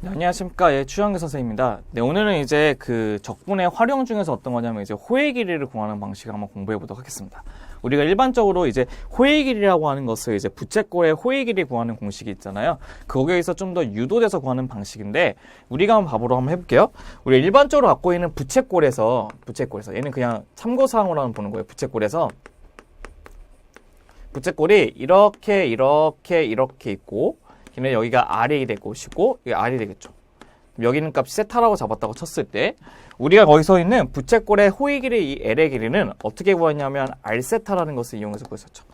네, 안녕하십니까. 예, 추영규 선생님입니다. 네, 오늘은 이제 그 적분의 활용 중에서 어떤 거냐면 이제 호의 길이를 구하는 방식을 한번 공부해 보도록 하겠습니다. 우리가 일반적으로 이제 호의 길이라고 하는 것을 이제 부채꼴의 호의 길이 구하는 공식이 있잖아요. 거기에서 좀 더 유도돼서 구하는 방식인데 우리가 한번 밥으로 한번 해볼게요. 우리 일반적으로 갖고 있는 부채꼴에서 얘는 그냥 참고사항으로 한번 보는 거예요. 부채꼴이 이렇게 있고 걔는 여기가 R이 될 것이고 이게 R이 되겠죠. 여기는 값이 세타라고 잡았다고 쳤을 때 우리가 거기서 있는 부채꼴의 호의 길이 이 L의 길이는 어떻게 구했냐면 R세타라는 것을 이용해서 구했었죠.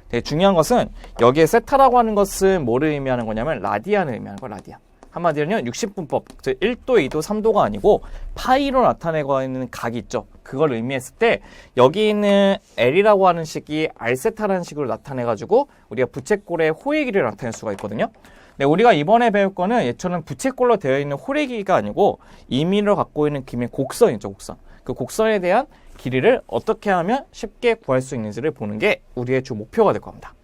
되게 중요한 것은 여기에 세타라고 하는 것은 뭐를 의미하는 거냐면 라디안을 의미하는 거예요. 라디안. 한마디로는 60분법, 즉 1도, 2도, 3도가 아니고 파이로 나타내고 있는 각이 있죠. 그걸 의미했을 때 여기 있는 L이라고 하는 식이 R세타라는 식으로 나타내가지고 우리가 부채꼴의 호의 길이를 나타낼 수가 있거든요. 네, 우리가 이번에 배울 거는 얘처럼 부채꼴로 되어 있는 호의 길이가 아니고 임의로 갖고 있는 김의 곡선이죠, 곡선. 그 곡선에 대한 길이를 어떻게 하면 쉽게 구할 수 있는지를 보는 게 우리의 주 목표가 될 겁니다.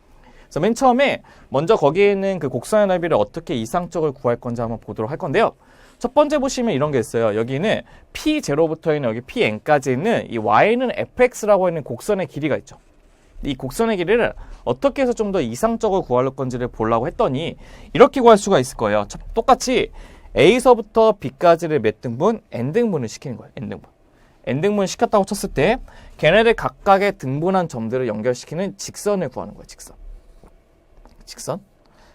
그래서 맨 처음에 먼저 거기에 있는 그 곡선의 넓이를 어떻게 이상적을 구할 건지 한번 보도록 할 건데요. 첫 번째 보시면 이런 게 있어요. 여기는 P0부터 있는 여기 Pn까지 있는 이 Y는 fx라고 있는 곡선의 길이가 있죠. 이 곡선의 길이를 어떻게 해서 좀 더 이상적으로 구할 건지를 보려고 했더니 이렇게 구할 수가 있을 거예요. 똑같이 A서부터 B까지를 몇 등분? N등분을 시키는 거예요. N등분을 시켰다고 쳤을 때 걔네들 각각의 등분한 점들을 연결시키는 직선을 구하는 거예요. 직선.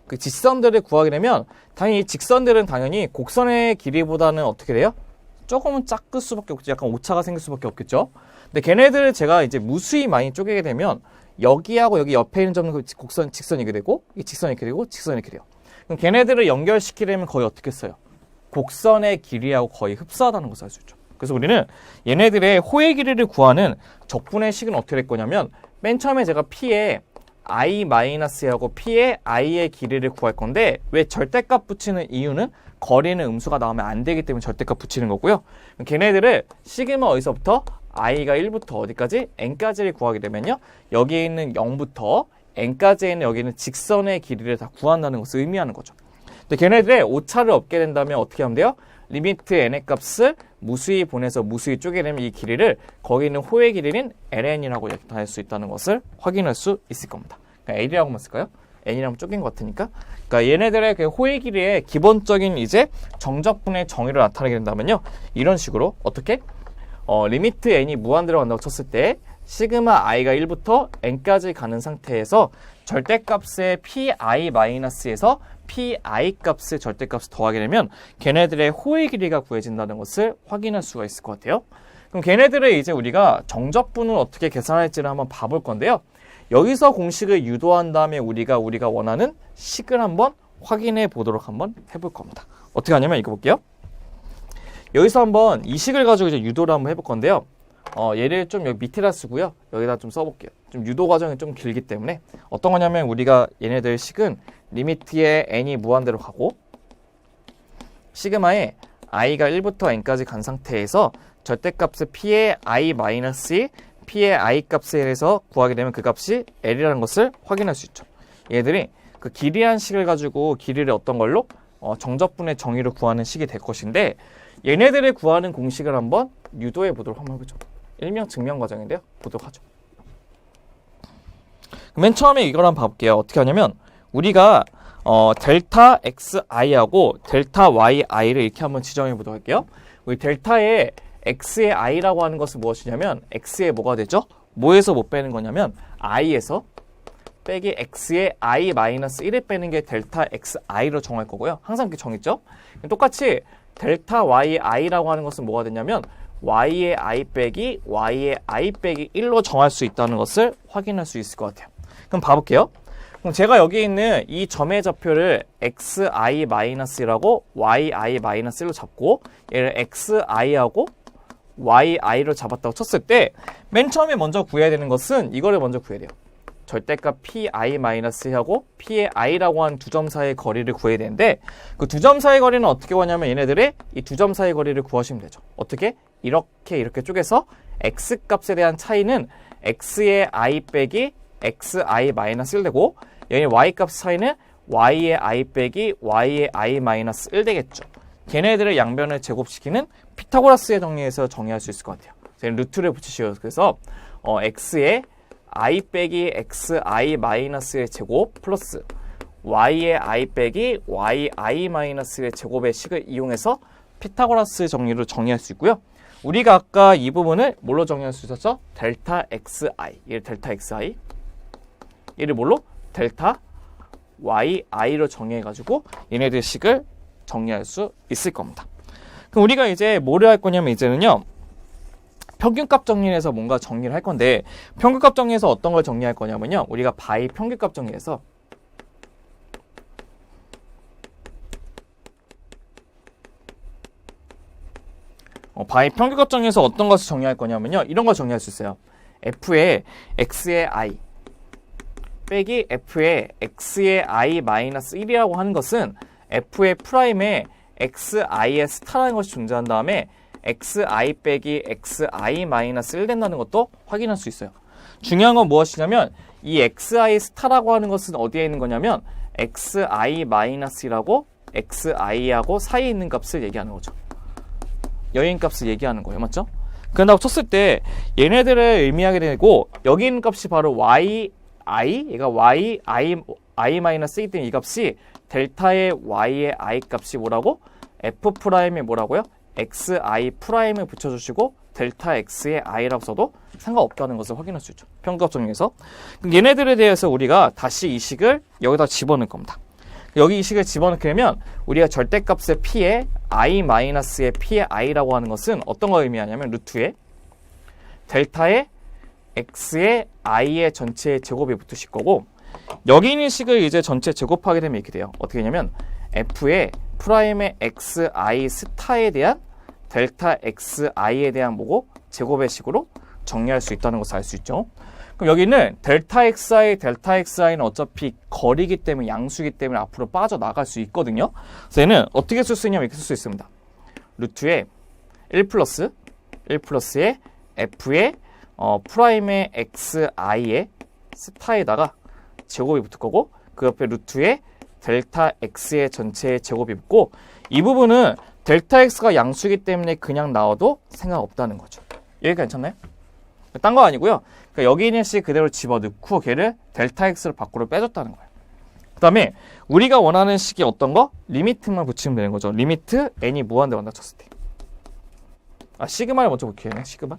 그 직선들을 구하게 되면 당연히 이 직선들은 당연히 곡선의 길이보다는 어떻게 돼요? 조금은 작을 수밖에 없죠. 약간 오차가 생길 수밖에 없겠죠. 근데 걔네들을 제가 이제 무수히 많이 쪼개게 되면 여기하고 여기 옆에 있는 점은 그 직선이 이렇게 되고 이 직선이 이렇게 되고 직선이 이렇게 돼요. 그럼 걔네들을 연결시키려면 거의 어떻게 써요? 곡선의 길이하고 거의 흡사하다는 것을 알 수 있죠. 그래서 우리는 얘네들의 호의 길이를 구하는 적분의 식은 어떻게 될 거냐면 맨 처음에 제가 P에 I-하고 P의 I의 길이를 구할 건데 왜 절대값 붙이는 이유는 거리는 음수가 나오면 안 되기 때문에 절대값 붙이는 거고요. 걔네들을 시그마 어디서부터 I가 1부터 어디까지? N까지를 구하게 되면요. 여기에 있는 0부터 N까지에 있는 여기 있는 직선의 길이를 다 구한다는 것을 의미하는 거죠. 근데 걔네들의 오차를 얻게 된다면 어떻게 하면 돼요? 리미트 n의 값을 무수히 보내서 무수히 쪼개내면 이 길이를 거기 있는 호의 길이는 ln이라고 나타낼 수 있다는 것을 확인할 수 있을 겁니다. 그러니까 l이라고만 쓸까요? n이라고 쪼갠 것 같으니까. 그러니까 얘네들의 그 호의 길이의 기본적인 이제 정적분의 정의를 나타내게 된다면요. 이런 식으로 어떻게? 리미트 n이 무한대로 간다고 쳤을 때 시그마 i가 1부터 n까지 가는 상태에서 절대값의 pi-에서 pi 값을 절대값을 더하게 되면 걔네들의 호의 길이가 구해진다는 것을 확인할 수가 있을 것 같아요. 그럼 걔네들의 이제 우리가 정적분을 어떻게 계산할지를 한번 봐볼 건데요. 여기서 공식을 유도한 다음에 우리가 원하는 식을 한번 확인해 보도록 한번 해볼 겁니다. 어떻게 하냐면 이거 볼게요. 여기서 한번 이 식을 가지고 이제 유도를 한번 해볼 건데요. 얘를 좀 여기 밑에다 쓰고요. 여기다 좀 써볼게요. 좀 유도 과정이 좀 길기 때문에 어떤 거냐면 우리가 얘네들 식은 리미트에 n이 무한대로 가고 시그마에 i가 1부터 n까지 간 상태에서 절대값을 p의 i-이 p의 i 값에 대해서 구하게 되면 그 값이 l이라는 것을 확인할 수 있죠. 얘들이 그 길이한 식을 가지고 길이를 어떤 걸로 정적분의 정의를 구하는 식이 될 것인데 얘네들을 구하는 공식을 한번 유도해 보도록 한번 해보죠. 일명 증명 과정인데요. 보도록 하죠. 맨 처음에 이걸 한번 봐볼게요. 어떻게 하냐면 우리가 델타 xi하고 델타 yi를 이렇게 한번 지정해 보도록 할게요. 우리 델타의 x의 i라고 하는 것은 무엇이냐면 x의 뭐가 되죠? 뭐에서 못 빼는 거냐면 i에서 빼기 x의 i-1을 빼는 게 델타 xi로 정할 거고요. 항상 이렇게 정했죠? 똑같이 델타 yi라고 하는 것은 뭐가 되냐면 y의 i 빼기 y의 i 빼기 1로 정할 수 있다는 것을 확인할 수 있을 것 같아요. 그럼 봐볼게요. 그럼 제가 여기 있는 이 점의 좌표를 xi-라고 yi-1로 잡고 얘를 xi하고 yi로 잡았다고 쳤을 때 맨 처음에 먼저 구해야 되는 것은 이거를 먼저 구해야 돼요. 절대값 pi-하고 p의 i라고 하는 두 점 사이의 거리를 구해야 되는데 그 두 점 사이의 거리는 어떻게 구하냐면 얘네들의 이 두 점 사이의 거리를 구하시면 되죠. 어떻게? 이렇게 쪼개서 x 값에 대한 차이는 x의 i 빼기 xi-1 되고 여기 y 값 차이는 y의 i 빼기 y의 i-1 되겠죠. 걔네들의 양변을 제곱시키는 피타고라스의 정리에서 정의할 수 있을 것 같아요. 루트를 붙이시고 그래서 x의 i 빼기 xi 마이너스의 제곱 플러스 y의 i 빼기 yi 마이너스의 제곱의 식을 이용해서 피타고라스 정리로 정의할 수 있고요. 우리가 아까 이 부분을 뭘로 정의할 수 있었죠? 델타 xi. 얘를 델타 xi. 얘를 뭘로? 델타 yi로 정의해가지고 얘네들 식을 정리할 수 있을 겁니다. 그럼 우리가 이제 뭐를 할 거냐면 이제는요. 평균값 정리해서 뭔가 정리를 할 건데 평균값 정리해서 어떤 걸 정리할 거냐면요. 우리가 바이 평균값 정리해서 바이 평균값 정리해서 어떤 것을 정리할 거냐면요. 이런 걸 정리할 수 있어요. f의 x의 i 빼기 f의 x의 i 마이너스 1이라고 하는 것은 f의 프라임에 xi의 스타라는 것이 존재한 다음에 xi 빼기 xi 마이너스 1 된다는 것도 확인할 수 있어요. 중요한 건 무엇이냐면 이 xi 스타라고 하는 것은 어디에 있는 거냐면 xi 마이너스라고 xi하고 사이에 있는 값을 얘기하는 거죠. 여기인 값을 얘기하는 거예요. 맞죠? 그런다고 쳤을 때 얘네들을 의미하게 되고 여기 있는 값이 바로 yi, 얘가 yi 마이너스 1 때문에 이 값이 델타의 y의 i 값이 뭐라고? f 프라임이 뭐라고요? xi 프라임을 붙여주시고 델타 x의 i라고 써도 상관없다는 것을 확인할 수 있죠. 평균값 정리해서. 얘네들에 대해서 우리가 다시 이 식을 여기다 집어넣을 겁니다. 여기 이 식을 집어넣게 되면 우리가 절대값의 p에 i-의 p의 i라고 하는 것은 어떤 걸 의미하냐면 루트에 델타의 x의 i의 전체 제곱이 붙으실 거고 여기 있는 식을 이제 전체 제곱하게 되면 이렇게 돼요. 어떻게 되냐면 f의 프라임의 xi 스타에 대한 델타 xi에 대한 뭐고 제곱의 식으로 정리할 수 있다는 것을 알 수 있죠. 그럼 여기는 델타 xi는 어차피 거리기 때문에 양수이기 때문에 앞으로 빠져나갈 수 있거든요. 그래서 얘는 어떻게 쓸 수 있냐면 이렇게 쓸 수 있습니다. 루트에 1 플러스의 f의 프라임의 xi의 스타에다가 제곱이 붙을 거고 그 옆에 루트에 델타 x의 전체의 제곱이 붙고 이 부분은 델타 x가 양수이기 때문에 그냥 나와도 상관없다는 거죠. 여기 괜찮나요? 딴 거 아니고요. 그러니까 여기 있는 식 그대로 집어넣고 걔를 델타 x를 밖으로 빼줬다는 거예요. 그 다음에 우리가 원하는 식이 어떤 거? 리미트만 붙이면 되는 거죠. 리미트 n이 무한대 만나 쳤을 때. 시그마를 먼저 볼게요. 시그마.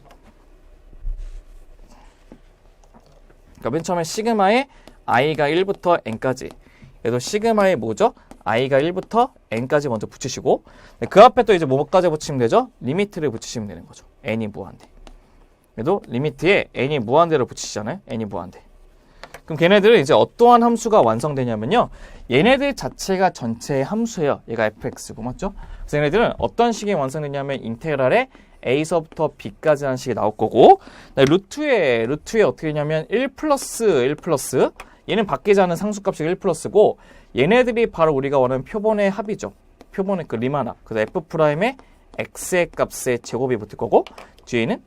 그러니까 맨 처음에 시그마에 i가 1부터 n까지. 그래서 시그마에 뭐죠? i가 1부터 n까지 먼저 붙이시고 그 앞에 또 이제 뭐까지 붙이면 되죠? 리미트를 붙이시면 되는 거죠. n이 무한대. 그래도 리미트에 n이 무한대로 붙이시잖아요. n이 무한대. 그럼 걔네들은 이제 어떠한 함수가 완성되냐면요. 얘네들 자체가 전체의 함수예요. 얘가 fx고 맞죠? 그래서 얘네들은 어떤 식이 완성되냐면 인테그랄에 a서부터 b까지 하는 식이 나올 거고 루트에 어떻게 되냐면 1 플러스 얘는 바뀌지 않은 상수값이 1 플러스고 얘네들이 바로 우리가 원하는 표본의 합이죠. 표본의 그 리만합. 그래서 f'의 x의 값의 제곱이 붙을 거고 뒤에는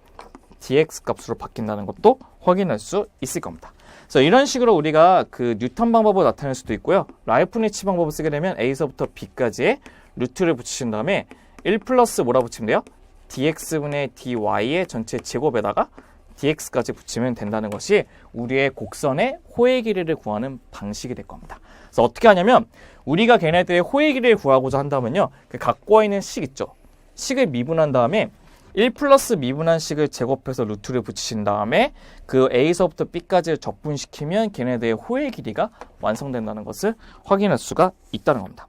dx 값으로 바뀐다는 것도 확인할 수 있을 겁니다. 그래서 이런 식으로 우리가 그 뉴턴 방법을 나타낼 수도 있고요. 라이프니츠 방법을 쓰게 되면 a서부터 b까지의 루트를 붙이신 다음에 1 플러스 뭐라 붙이면 돼요? dx분의 dy의 전체 제곱에다가 dx까지 붙이면 된다는 것이 우리의 곡선의 호의 길이를 구하는 방식이 될 겁니다. 그래서 어떻게 하냐면 우리가 걔네들의 호의 길이를 구하고자 한다면요. 그 갖고 있는 식 있죠. 식을 미분한 다음에 1 플러스 미분한 식을 제곱해서 루트를 붙이신 다음에 그 a서부터 b까지를 적분시키면 걔네들의 호의 길이가 완성된다는 것을 확인할 수가 있다는 겁니다.